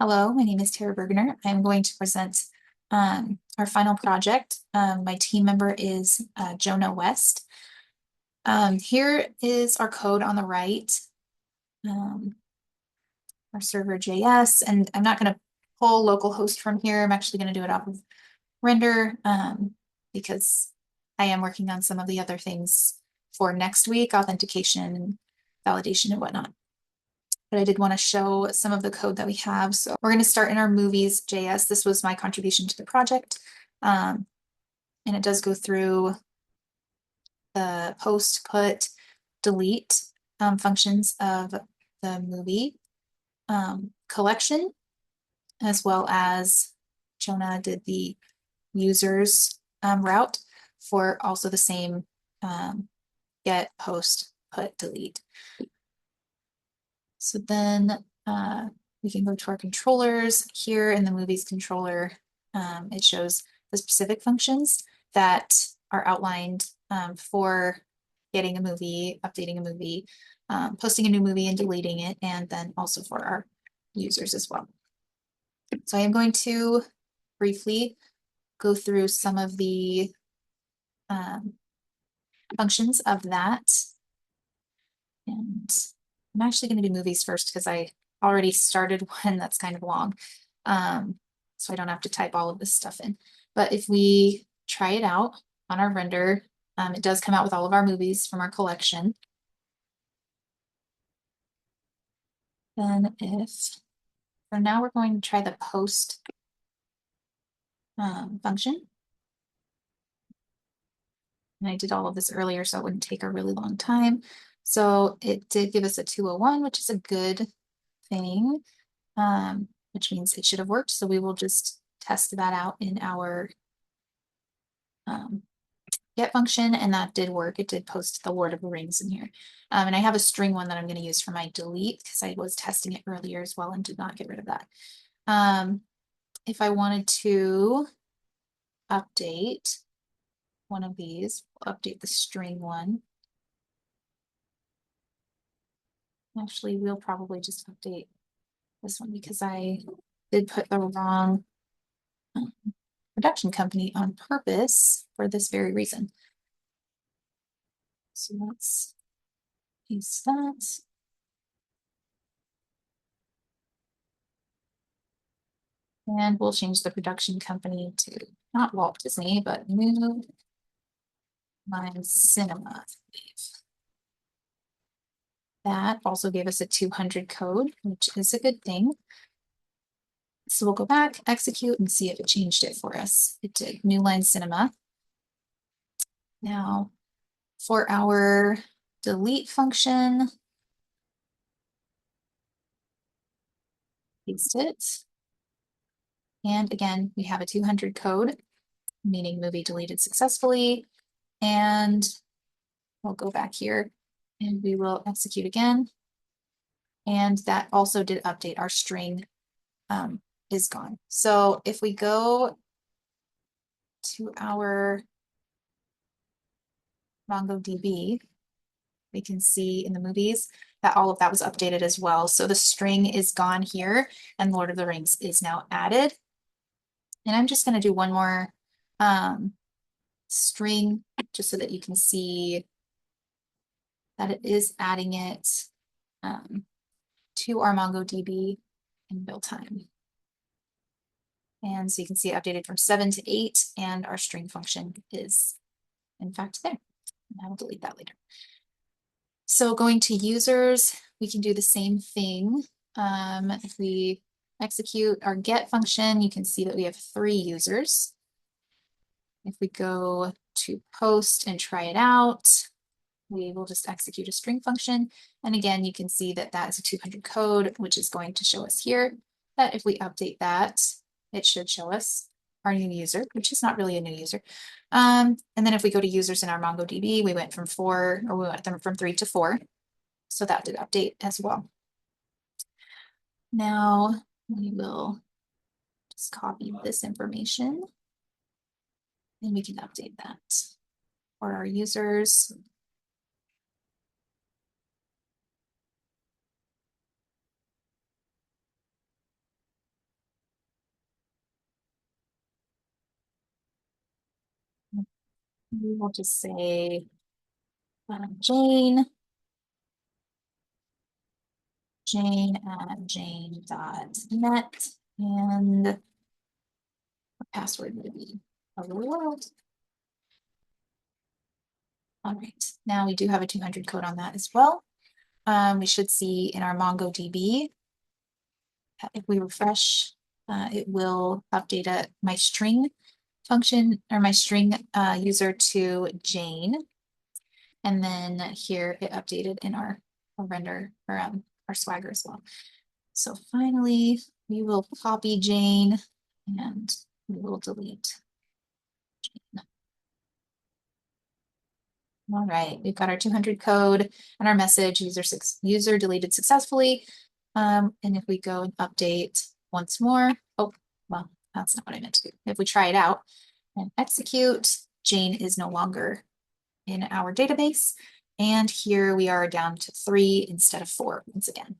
Hello, my name is Tara Bergener. I'm going to present our final project. My team member is Jonah West. Here is our code on the right, um, our server JS, and I'm not going to pull localhost from here. I'm actually going to do it off of render because I am working on some of the other things for next week, authentication and validation and whatnot. But I did want to show some of the code that we have. So we're going to start in our movies JS. This was my contribution to the project. And it does go through the post, put, delete functions of the movie collection, as well as Jonah did the users route for also the same get, post, put, delete. So then we can go to our controllers. Here in the movies controller. It shows the specific functions that are outlined for getting a movie, updating a movie, posting a new movie and deleting it, and then also for our users as well. So I am going to briefly go through some of the functions of that. And I'm actually going to do movies first because I already started one that's kind of long. So I don't have to type all of this stuff in. But if we try it out on our render, it does come out with all of our movies from our collection. Then for now, we're going to try the post function. And I did all of this earlier, so it wouldn't take a really long time. So it did give us a 201, which is a good thing, which means it should have worked. So we will just test that out in our get function, and that did work. It did post the Lord of the Rings in here. And I have a string one that I'm going to use for my delete because I was testing it earlier as well and did not get rid of that. If I wanted to update one of these, we'll update the string one. Actually, we'll probably just update this one because I did put the wrong production company on purpose for this very reason. So let's use that. And we'll change the production company to not Walt Disney, but New Line Cinema. That also gave us a 200 code, which is a good thing. So we'll go back, execute, and see if it changed it for us. It did. New Line Cinema. Now, for our delete function, paste it. And again, we have a 200 code, meaning movie deleted successfully. And we'll go back here and we will execute again. And that also did update. Our string is gone. So if we go to our MongoDB, we can see in the movies that all of that was updated as well. So the string is gone here and Lord of the Rings is now added. And I'm just going to do one more string just so that you can see that it is adding it to our MongoDB in real time. And so you can see it updated from 7 to 8, and our string function is in fact there. And I will delete that later. So going to users, we can do the same thing. If we execute our get function, you can see that we have 3 users. If we go to post and try it out, we will just execute a string function. And again, you can see that that is a 200 code, which is going to show us here that if we update that, it should show us our new user, which is not really a new user. And then if we go to users in our MongoDB, we went from 3 to 4. So that did update as well. Now we will just copy this information and we can update that for our users. We will just say Jane at jane.net, and the password will be hello world. All right, now we do have a 200 code on that as well. We should see in our MongoDB, if we refresh, it will update my string function or my string user to Jane. And then here it updated in our render or our Swagger as well. So finally, we will copy Jane and we will delete Jane. All right, we've got our 200 code and our message user deleted successfully. And if we go and update once more, oh, well, that's not what I meant to do. If we try it out and execute, Jane is no longer in our database. And here we are down to 3 instead of 4 once again.